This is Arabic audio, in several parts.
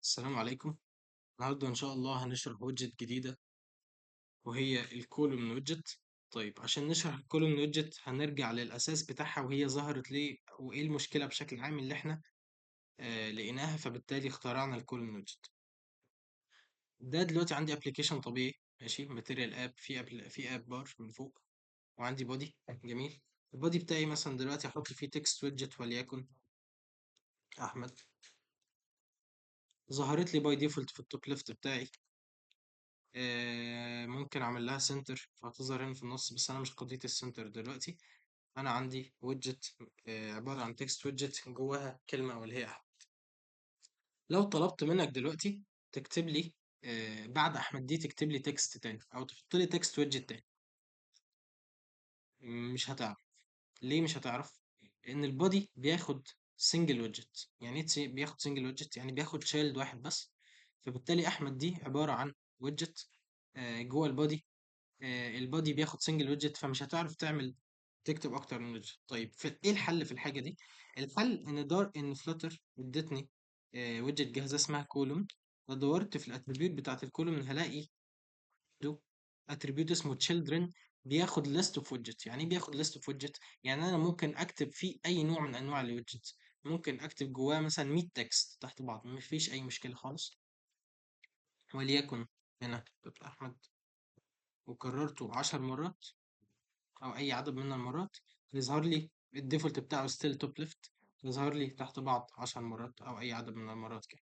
السلام عليكم. النهارده إن شاء الله هنشرح ويدجت جديدة وهي الكولوم ويدجت. طيب عشان نشرح الكولوم ويدجت هنرجع للأساس بتاعها وهي ظهرت ليه وإيه المشكلة بشكل عام اللي إحنا لقيناها، فبالتالي اخترعنا الكولوم ويدجت. ده دلوقتي عندي ابلكيشن طبيعي ماشي، ماتيريال اب في اب بار من فوق، وعندي بودي. جميل. البودي بتاعي مثلا دلوقتي هحط فيه تكست ويدجت وليكن أحمد. ظهرت لي باي ديفولت في التوب ليفت بتاعي. ممكن اعمل لها سنتر فهتظهر هنا في النص، بس انا مش قضية السنتر دلوقتي. انا عندي ويدجت عبارة عن تكست ويدجت جواها كلمة او اللي هي احمد. لو طلبت منك دلوقتي تكتب لي بعد احمد دي تكتب لي تكست تاني او تحط لي تكست ويدجت تاني، مش هتعرف. ليه مش هتعرف؟ لان البودي بياخد سنجل ويدجت. يعني ايه بياخد سنجل ويدجت؟ يعني بياخد شايلد واحد بس. فبالتالي احمد دي عبارة عن ويدجت جوه البودي. البادي بياخد سنجل ويدجت، فمش هتعرف تكتب اكتر من ويدجت. طيب ايه الحل في الحاجه دي؟ الحل ان فلاتر ادتني ويدجت جاهزه اسمها كولوم. فدورت في الاتريبيوت بتاعت الكولوم هلاقي عنده اتريبيوت اسمه children بياخد list of widgets. يعني ايه بياخد list of widgets؟ يعني انا ممكن اكتب فيه اي نوع من انواع الويدجتس. ممكن اكتب جواه مثلا 100 تكست تحت بعض، مفيش اي مشكله خالص. وليكن هنا كتبت احمد وكررته 10 مرات او اي عدد من المرات، يظهر لي الديفولت بتاعه ستيل توب ليفت، يظهر لي تحت بعض 10 مرات او اي عدد من المرات كده.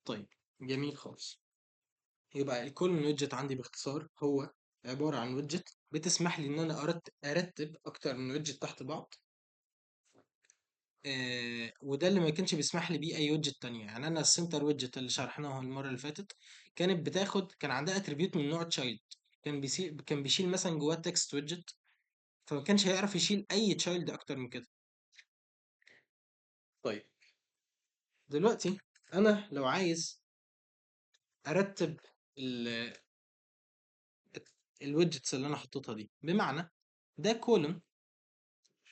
طيب جميل خالص. يبقى الكولوم ويدجت عندي باختصار هو عبارة عن ويدجت بتسمح لي ان انا ارتب اكتر من ويدجت تحت بعض. وده اللي ما كانش بيسمح لي بيه اي ويدجت تانية. يعني انا السنتر ويدجت اللي شرحناها المرة اللي فاتت كان عندها اتريبيوت من نوع تشايلد. كان بيشيل مثلا جواه تكست ويدجت، فما كانش هيعرف يشيل اي تشايلد اكتر من كده. طيب دلوقتي انا لو عايز ارتب الويدجتس اللي انا حطيتها دي، بمعنى ده كولوم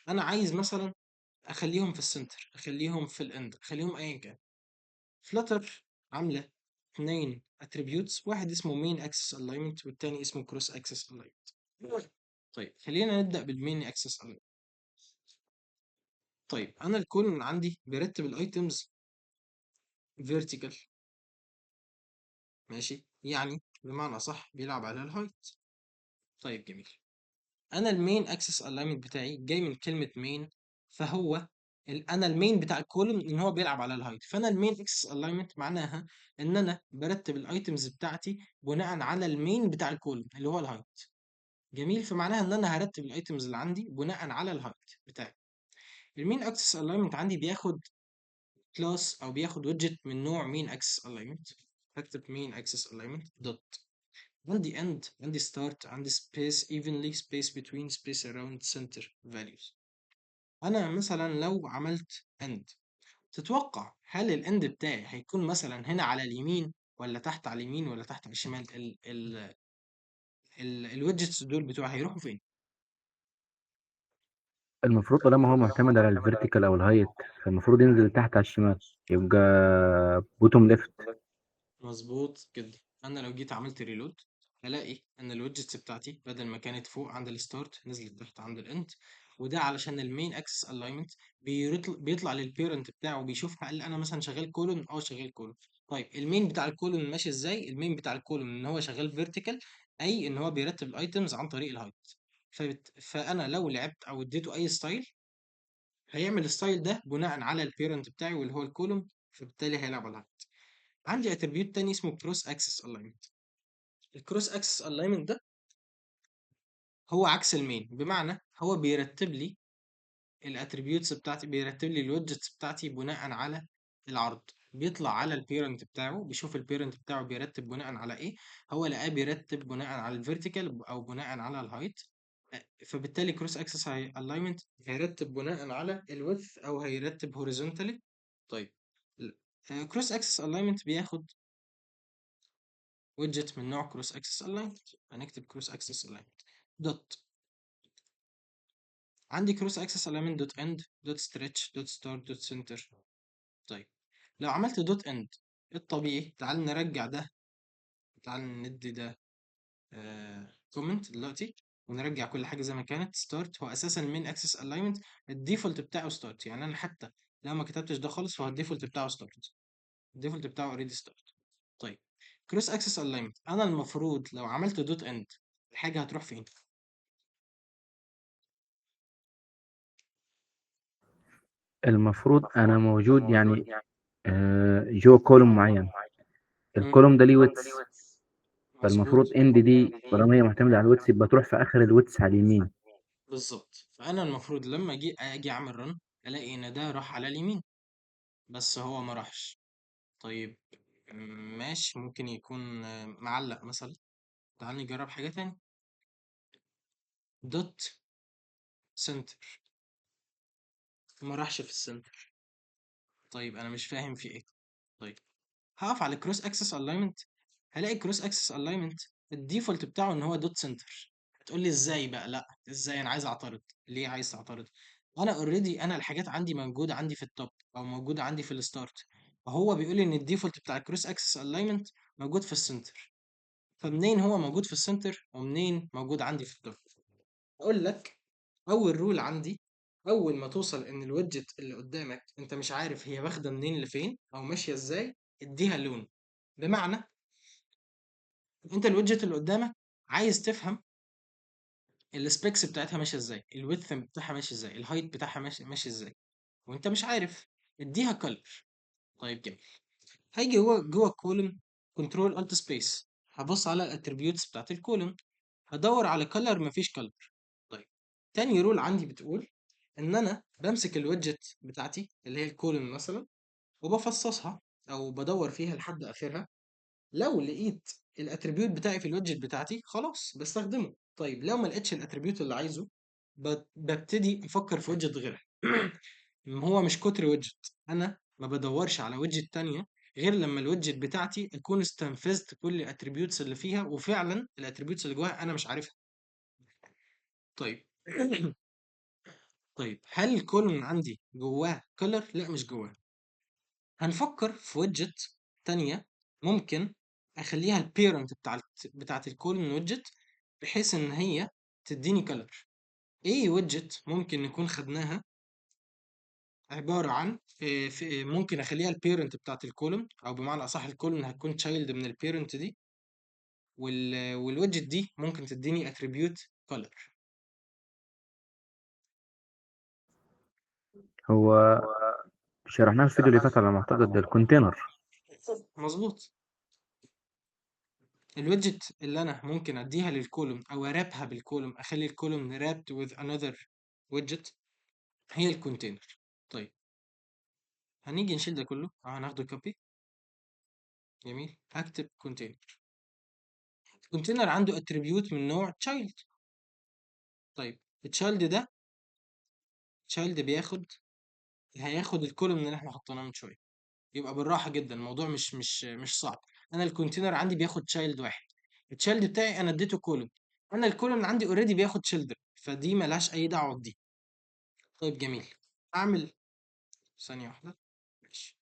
انا عايز مثلا اخليهم في السنتر، اخليهم في الاند، اخليهم ايا كان. فلاتر عامله اتنين اتريبيوتس، واحد اسمه مين اكسس الاينمنت والتاني اسمه كروس اكسس الاينمنت. طيب خلينا نبدا بالمين اكسس الاينمنت. طيب انا الكولوم عندي بيرتب الايتمز فيرتيكال ماشي، يعني بمعنى صح بيلعب على الهايت. طيب جميل. انا المين اكسس الاينمنت بتاعي جاي من كلمه مين، فهو انا المين بتاع الكولوم ان هو بيلعب على الهايت، فانا المين اكسس الاينمنت معناها ان انا برتب الايتمز بتاعتي بناء على المين بتاع الكولوم اللي هو الهايت. جميل. فمعناها ان انا هرتب الايتمز اللي عندي بناء على الهايت بتاعي. المين اكسس الاينمنت عندي بياخد كلاس او بياخد ويدجت من نوع مين اكسس الاينمنت. هكتب مين اكسس الاينمنت دوت، عندي end، عندي start، عندي space evenly، space between، space around، center values. انا مثلا لو عملت end، تتوقع هل الاند بتاعي هيكون مثلا هنا على اليمين ولا تحت على اليمين ولا تحت على الشمال؟ ال الويدجتس دول بتوعي هيروحوا فين؟ المفروض طالما هو معتمد على الفيرتيكال او الهايت، فالمفروض ينزل تحت على الشمال، يبقى بوتوم ليفت. مظبوط جدا. انا لو جيت عملت ريلود هلاقي ان الويدجتس بتاعتي بدل ما كانت فوق عند الستارت نزلت تحت عند الاند. وده علشان المين اكسس الاينمنت بيطلع للبيرنت بتاعه بيشوف هل انا مثلا شغال كولون او شغال كولون. طيب المين بتاع الكولون ماشي ازاي؟ المين بتاع الكولون ان هو شغال فيرتيكال، اي ان هو بيرتب الايتمز عن طريق الهايت. فانا لو لعبت او اديته اي ستايل هيعمل الستايل ده بناء على البيرنت بتاعي واللي هو الكولوم، فبالتالي هيلعب على الهايت. عندي اتريبيوت تاني اسمه كروس اكسس الاينمنت. الكروس اكسس الاينمنت ده هو عكس المين، بمعنى هو بيرتب لي الاتريبيوتس بتاعتي، بيرتب لي الويدجتس بتاعتي بناء على العرض. بيطلع على البيرنت بتاعه بيشوف البيرنت بتاعه بيرتب بناء على ايه. هو لقاه بيرتب بناء على الفيرتيكال او بناء على الهايت، فبالتالي كروس اكسس الاينمنت هيرتب بناء على الويدث او هيرتب هوريزونتالي. طيب كروس اكسس الاينمنت بياخد ويدجت من نوع كروس اكسس الاينمنت. هنكتب كروس اكسس الاينمنت دوت، عندي كروس اكسس element دوت اند دوت ستريتش دوت ستارت دوت سنتر. طيب لو عملت دوت اند الطبيعي، تعال نرجع ده، تعال ندي ده كومنت دلوقتي، ونرجع كل حاجه زي ما كانت. ستارت هو اساسا من اكسس الاينمنت الديفولت بتاعه ستارت، يعني انا حتى لو ما كتبتش ده خالص فهو الديفولت بتاعه ستارت، الديفولت بتاعه اوريدي ستارت. طيب كروس اكسس الاينمنت، انا المفروض لو عملت دوت اند الحاجه هتروح فين؟ المفروض انا موجود يعني جوه كولوم معين. مم. الكولوم ده ليه ويتس، مظبوط. فالمفروض اند دي طالما هي معتمده على الويتس يبقى تروح في اخر الويتس على اليمين. بالظبط، فانا المفروض لما اجي اعمل رن الاقي ان ده راح على اليمين، بس هو ما راحش. طيب ماشي، ممكن يكون معلق مثلا. تعال نجرب حاجة تاني. دوت سنتر ما راحش في السنتر. طيب انا مش فاهم في ايه. طيب هقف على كروس اكسس الاينمنت، هلاقي كروس اكسس الاينمنت الديفولت بتاعه ان هو دوت سنتر. هتقول لي ازاي بقى؟ لا ازاي؟ انا عايز اعترض. ليه عايز تعترض؟ انا اوريدي انا الحاجات عندي موجوده عندي في التوب او موجوده عندي في الستارت، وهو بيقول لي ان الديفولت بتاع الكروس اكسس الاينمنت موجود في السنتر. فمنين هو موجود في السنتر ومنين موجود عندي في التوب؟ اقول لك، اول رول عندي، اول ما توصل ان الويدجت اللي قدامك انت مش عارف هي واخده منين لفين او ماشيه ازاي، اديها لون. بمعنى انت الويدجت اللي قدامك عايز تفهم السبيكس بتاعتها ماشيه ازاي، الويدث بتاعها ماشي ازاي، الهايت بتاعها ماشي ازاي، وانت مش عارف، اديها كلر. طيب جميل. هيجي جوه الكولوم، كنترول الت سبيس، هبص على الاتريبيوتس بتاعت الكولوم، هدور على كلر، مفيش كلر. طيب تاني رول عندي بتقول ان انا بمسك الويدجت بتاعتي اللي هي الكولوم مثلا، وبفصصها او بدور فيها لحد اخرها. لو لقيت الاتريبيوت بتاعي في الويدجت بتاعتي خلاص بستخدمه. طيب لو ما لقيتش الاتريبيوت اللي عايزه ببتدي افكر في ويدجت غيرها. هو مش كتر ويدجت، انا ما بدورش على ويدجت تانية غير لما الويدجت بتاعتي اكون استنفذت كل الاتريبيوتس اللي فيها، وفعلا الاتريبيوتس اللي جواها انا مش عارفها. طيب طيب هل الكولوم عندي جواه كولر؟ لا مش جواه. هنفكر في ويدجت تانية ممكن اخليها البيرنت بتاعت الكولوم ويدجت، بحيث ان هي تديني كولر. ايه ويدجت ممكن نكون خدناها عبارة عن ممكن اخليها البيرنت بتاعت الكولوم، او بمعنى اصح الكولوم هتكون تشايلد من البيرنت دي، والويدجت دي ممكن تديني اتريبيوت كولر. هو شرحناها في الفيديو اللي فات على ما اعتقد الكونتينر. مظبوط. الويدجت اللي انا ممكن اديها للكولوم او ارابها بالكولوم، اخلي الكولوم رابت with another widget، هي الكونتينر. طيب هنيجي نشيل ده كله، هناخده كوبي. جميل، هكتب كونتينر. الكونتينر عنده اتريبيوت من نوع child. طيب التشايلد ده، child هياخد الكولوم اللي احنا حطيناه من شويه. يبقى بالراحه جدا، الموضوع مش صعب. انا الكونتينر عندي بياخد تشايلد واحد، التشايلد بتاعي انا اديته كولوم، انا الكولوم اللي عندي اوريدي بياخد تشيلدر، فدي ملهاش اي دعوه بدي. طيب جميل. اعمل ثانيه واحده. ماشي.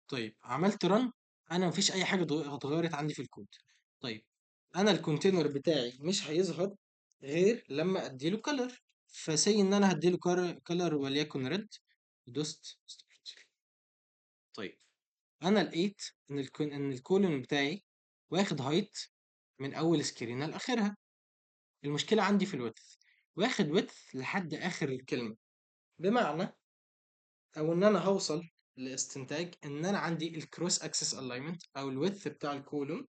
طيب عملت رن، انا مفيش اي حاجه اتغيرت عندي في الكود. طيب انا الكونتينر بتاعي مش هيظهر غير لما اديله كلر، فسي ان انا هديله كلر وليكن ريد، دوست ستارت. طيب انا لقيت ان الكولون بتاعي واخد هايت من اول سكرينه لاخرها. المشكله عندي في الويدث، واخد ويدث لحد اخر الكلمه. بمعنى او ان انا هوصل لاستنتاج ان انا عندي الكروس اكسس الاينمنت او الويدث بتاع الكولوم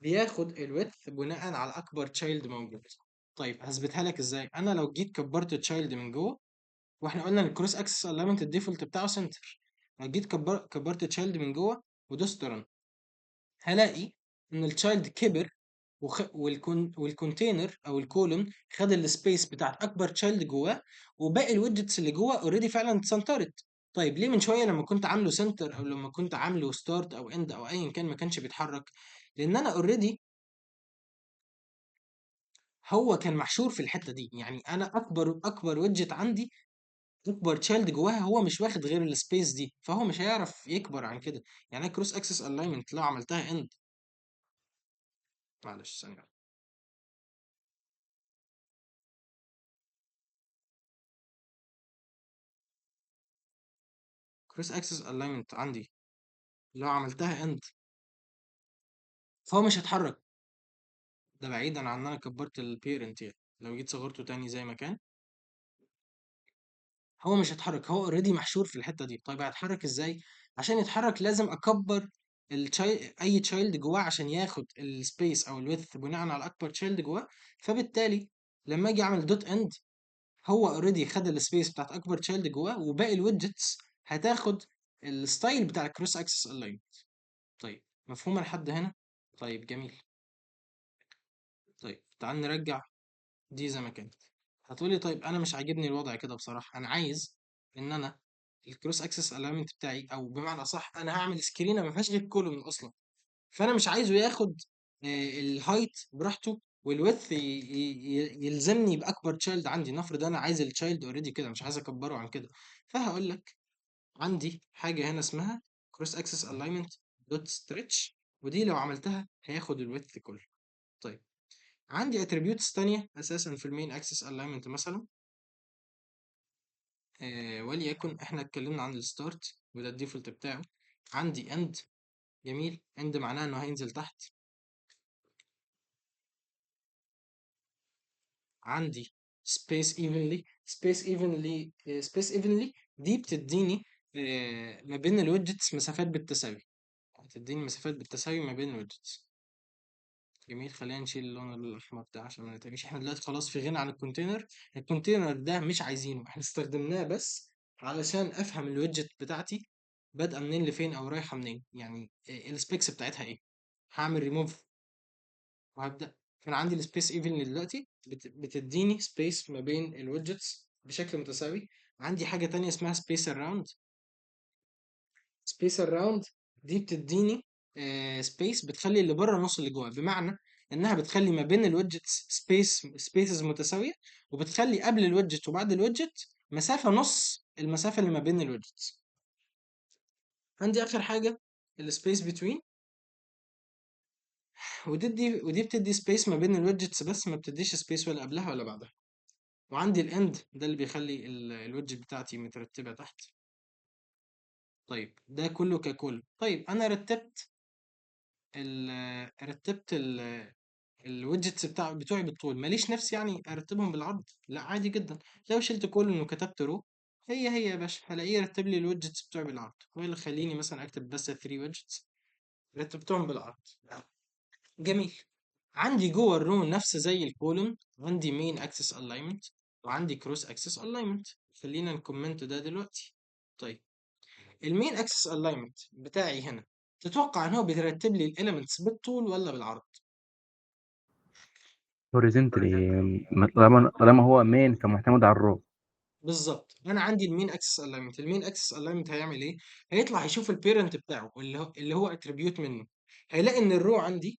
بياخد الويدث بناء على اكبر تشايلد موجود. طيب هثبتها لك ازاي؟ انا لو جيت كبرت تشايلد من جوه، واحنا قلنا ان الكروس اكسس الاينمنت الديفولت بتاعه سنتر، لو جيت كبرت تشايلد من جوه ودوست رن، هلاقي ان التشايلد كبر، والكونتينر او الكولوم خد السبيس بتاعت اكبر تشايلد جواه، وباقي الويدجتس اللي جواه اوريدي فعلا اتسنترت. طيب ليه من شويه لما كنت عامله سنتر او لما كنت عامله ستارت او اند او ايا كان ما كانش بيتحرك؟ لان انا اوريدي هو كان محشور في الحته دي، يعني انا اكبر ويدجت عندي اكبر تشايلد جواها هو مش واخد غير السبيس دي، فهو مش هيعرف يكبر عن كده. يعني كروس اكسس الاينمنت لو عملتها اند، معلش ثانيه، كروس اكسس الاينمنت عندي لو عملتها اند فهو مش هيتحرك. ده بعيدا عن ان انا كبرت البيرنت، يعني لو جيت صغرته تاني زي ما كان هو مش هيتحرك، هو اوريدي محشور في الحته دي. طيب هيتحرك ازاي؟ عشان يتحرك لازم اكبر اي تشايلد جواه عشان ياخد السبيس او الويدث بناء على اكبر تشايلد جواه. فبالتالي لما اجي اعمل دوت اند هو اوريدي خد السبيس بتاعت اكبر تشايلد جواه، وباقي الويدجتس هتاخد الستايل بتاع الكروس اكسس الاين. طيب مفهومه لحد هنا؟ طيب جميل. طيب تعال نرجع دي زي ما كانت. هتقولي طيب انا مش عاجبني الوضع كده بصراحه، انا عايز ان انا الكروس اكسس الاينمنت بتاعي، او بمعنى اصح انا هعمل سكرينه ما فيهاش غير كولوم اصلا، فانا مش عايزه ياخد الهايت براحته والويدث يلزمني باكبر تشايلد عندي. نفرض انا عايز التشايلد اوريدي كده، مش عايز اكبره عن كده. فهقول لك عندي حاجه هنا اسمها كروس اكسس الاينمنت دوت ستريتش، ودي لو عملتها هياخد الويدث كله. طيب عندي اتريبيوتس تانية اساسا في المين اكسس الاينمنت مثلا، وليكن احنا اتكلمنا عن الستارت وده الديفولت بتاعه. عندي اند، جميل، اند معناه انه هينزل تحت. عندي space evenly، space evenly دي بتديني ما بين الويدجتس مسافات بالتساوي، بتديني مسافات بالتساوي ما بين الويدجتس. جميل، خلينا نشيل اللون الاحمر ده عشان ما نتعبش. احنا دلوقتي خلاص في غنى عن الكونتينر. الكونتينر ده مش عايزينه، احنا استخدمناه بس علشان افهم الويدجت بتاعتي بادئه منين لفين او رايحه منين، يعني السبيكس بتاعتها ايه. هعمل ريموف وهبدأ. فأنا عندي السبيس ايفن دلوقتي بتديني سبيس ما بين الويدجتس بشكل متساوي. عندي حاجة تانية اسمها سبيس اراوند. سبيس اراوند دي بتديني سبيس بتخلي اللي بره نص اللي جوه، بمعنى انها بتخلي ما بين الويدجتس سبيسز متساوية، وبتخلي قبل الويدجت وبعد الويدجت مسافة نص المسافة اللي ما بين الويدجتس. عندي آخر حاجة السبيس بتوين، ودي بتدي سبيس ما بين الويدجتس بس ما بتديش سبيس ولا قبلها ولا بعدها. وعندي الاند ده اللي بيخلي الويدجت بتاعتي مترتبة تحت. طيب ده كله ككل. طيب انا رتبت الويدجتس بتوعي بالطول، ماليش نفس يعني ارتبهم بالعرض، لا عادي جدا. لو شلت كل وكتبت رو، هي يا باشا هلاقيه يرتب لي الويدجتس بتوعي بالعرض. هو اللي خليني مثلا اكتب بس 3 ويدجتس رتبتهم بالعرض. جميل. عندي جوه الرو نفس زي الكولوم، عندي مين اكسس الاينمنت وعندي كروس اكسس الاينمنت. خلينا نكومنت ده دلوقتي. طيب المين اكسس الاينمنت بتاعي هنا، تتوقع ان هو بيرتب لي الاليمنتس بالطول ولا بالعرض؟ هوريزونتالي، طالما هو مين فمعتمد على الرو. بالظبط. انا عندي المين اكسس الاينمنت، المين اكسس الاينمنت هيعمل ايه؟ هيطلع يشوف البيرنت بتاعه اللي هو اتريبيوت منه، هيلاقي ان الرو عندي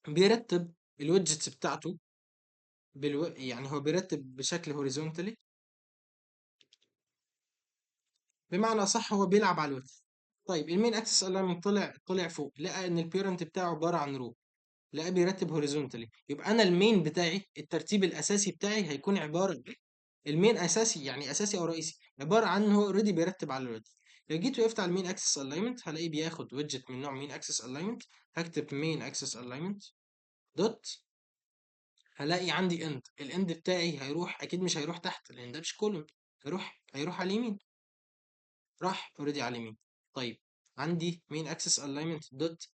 بيرتب الويدجتس بتاعته يعني هو بيرتب بشكل هوريزونتالي، بمعنى صح هو بيلعب على الويدث. طيب المين اكسس الاينمنت طلع فوق، لقى ان البيرنت بتاعه عباره عن رو، لقى بيرتب هوريزونتالي. يبقى انا المين بتاعي الترتيب الاساسي بتاعي هيكون عباره عن المين اساسي، يعني اساسي او رئيسي، عباره عن هو اوريدي بيرتب على الويدث. لو جيت وقفت على المين اكسس الاينمنت هلاقيه بياخد ويدجت من نوع مين اكسس الاينمنت. هكتب مين اكسس الاينمنت دوت، هلاقي عندي اند. الاند بتاعي هيروح، اكيد مش هيروح تحت لان ده مش كولوم، هيروح على اليمين. راح اوريدي على اليمين. طيب عندي مين اكسس الاينمنت دوت،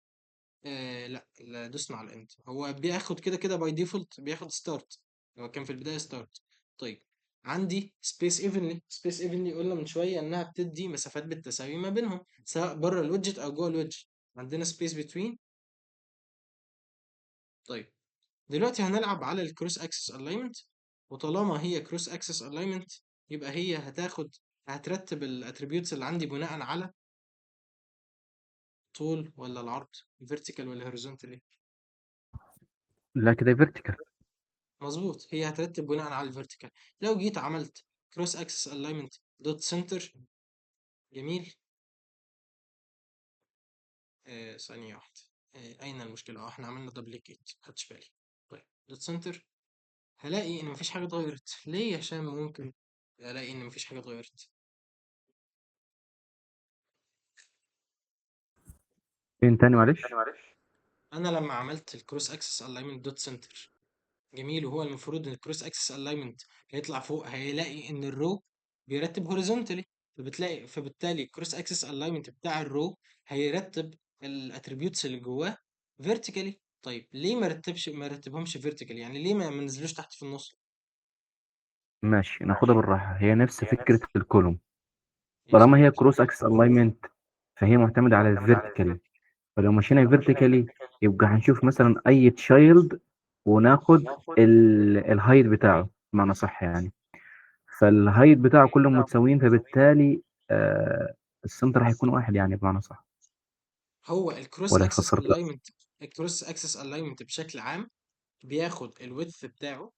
لا دوسنا على الاند، هو بياخد كده كده باي ديفولت بياخد ستارت، هو كان في البدايه ستارت. طيب عندي سبيس ايفنلي قلنا من شويه انها بتدي مسافات بالتساوي ما بينهم سواء بره الويدجت او جوه الويدجت. عندنا سبيس بتوين. طيب دلوقتي هنلعب على الكروس اكسس الاينمنت، وطالما هي كروس اكسس الاينمنت يبقى هي هترتب الاتريبيوتس اللي عندي بناء على طول ولا العرض، فيرتيكال ولا هوريزونتالي. لا كده فيرتيكال. مظبوط، هي هترتب بناء على الفيرتيكال. لو جيت عملت كروس اكسس الاينمنت دوت سنتر، جميل. ثانية واحدة. أين المشكلة؟ احنا عملنا دبليكيت، مخدتش بالي. طيب دوت سنتر، هلاقي إن مفيش حاجة اتغيرت. ليه يا هشام ممكن ألاقي إن مفيش حاجة اتغيرت؟ فين تاني معلش؟ أنا لما عملت الكروس اكسس الاينمنت دوت سنتر، جميل، وهو المفروض ان الكروس اكسس الاينمنت هيطلع فوق، هيلاقي ان الرو بيرتب هوريزونتالي، فبالتالي الكروس اكسس الاينمنت بتاع الرو هيرتب الاتريبيوتس اللي جواه فيرتيكالي. طيب ليه ما رتبهمش فيرتيكالي؟ يعني ليه ما نزلوش تحت في النص؟ ماشي، ناخدها بالراحة. هي نفس فكرة الكولوم. طالما هي مظبوط. كروس اكسس الاينمنت فهي معتمدة على الفيرتيكالي. فلو مشينا فيرتيكالي يبقى هنشوف مثلا اي تشايلد وناخد الهايت بتاعه بمعنى صح يعني. فالهايت بتاعه كلهم متساويين، فبالتالي آه السنتر هيكون واحد يعني بمعنى صح. هو الكروس ولا اكسس فسرت لا؟ الاينمنت، الكروس اكسس الاينمنت بشكل عام بياخد الويدث بتاعه،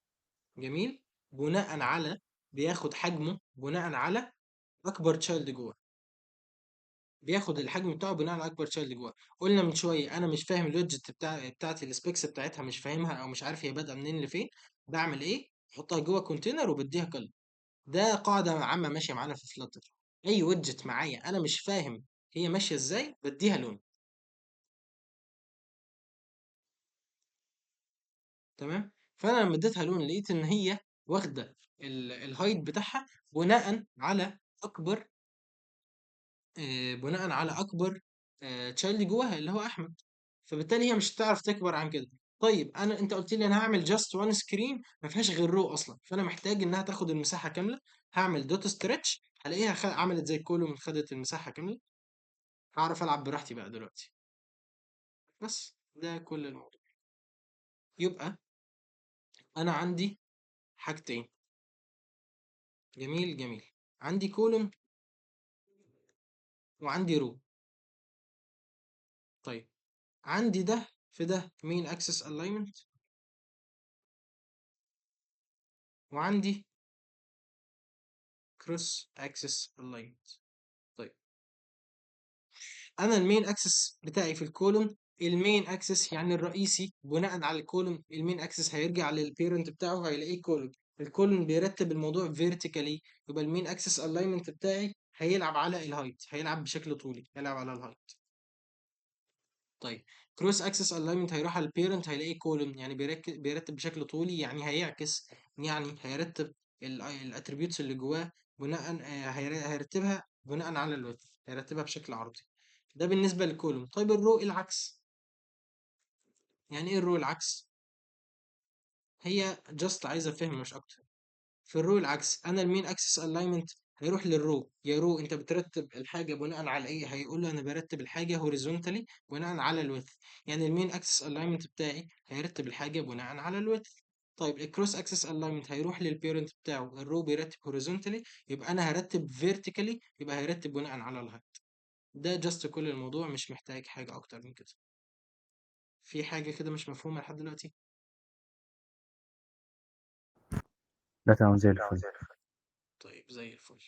جميل، بناء على، بياخد حجمه بناء على اكبر تشايلد جوه، بياخد الحجم بتاعه بناء على اكبر تشايلد جوه. قلنا من شويه انا مش فاهم الويدجت بتاعتي السبيكس بتاعتها مش فاهمها، او مش عارف هي بادئه منين لفين، بعمل ايه؟ احطها جوه كونتينر وبديها كلر. ده قاعده عامه ماشيه معانا في فلاتر. اي ويدجت معايا انا مش فاهم هي ماشيه ازاي، بديها لون. تمام. فانا لما اديتها لون لقيت ان هي واخده الهايت بتاعها بناء على اكبر، بناء على اكبر تشايلد جواها اللي هو احمد. فبالتالي هي مش هتعرف تكبر عن كده. طيب انت قلت لي انا هعمل جاست وان سكرين ما فيهاش غير رو اصلا، فانا محتاج انها تاخد المساحه كامله. هعمل دوت ستريتش، هلاقيها عملت زي كولوم، خدت المساحه كامله. هعرف العب براحتي بقى دلوقتي. بس ده كل الموضوع. يبقى انا عندي حاجتين، جميل جميل. عندي كولوم وعندي رو. طيب عندي ده في ده مين اكسس الاينمنت، وعندي كروس اكسس الاينمنت. طيب انا المين اكسس بتاعي في الكولوم، المين اكسس يعني الرئيسي، بناء على الكولوم المين اكسس هيرجع للبيرنت بتاعه هيلاقيه كولوم. الكولوم بيرتب الموضوع فيرتيكالي، يبقى المين اكسس الاينمنت بتاعي هيلعب على الهايت، هيلعب بشكل طولي، هيلعب على الهايت. طيب كروس اكسس الاينمنت هيروح على البيرنت هيلاقيه كولوم، يعني بيرتب بشكل طولي، يعني هيعكس، يعني هيرتب الاتريبيوتس اللي جواه بناء هيرتبها بناء على الويدث، هيرتبها بشكل عرضي. ده بالنسبة للكولوم. طيب الرو العكس. يعني ايه الرو العكس؟ هي جاست عايزة فهم مش اكتر. في الرو العكس انا المين اكسس الاينمنت هيروح للرو، يا رو انت بترتب الحاجه بناء على ايه؟ هيقول له انا برتب الحاجه هوريزونتالي بناء على الويدث. يعني المين اكسس الاينمنت بتاعي هيرتب الحاجه بناء على الويدث. طيب الكروس اكسس الاينمنت هيروح للبيرنت بتاعه، الرو بيرتب هوريزونتالي، يبقى انا هرتب فيرتيكالي، يبقى هيرتب بناء على الهايت. ده جاست كل الموضوع، مش محتاج حاجه اكتر من كده. في حاجه كده مش مفهومه لحد دلوقتي؟ ده تمام زي الفل. طيب زي الفل.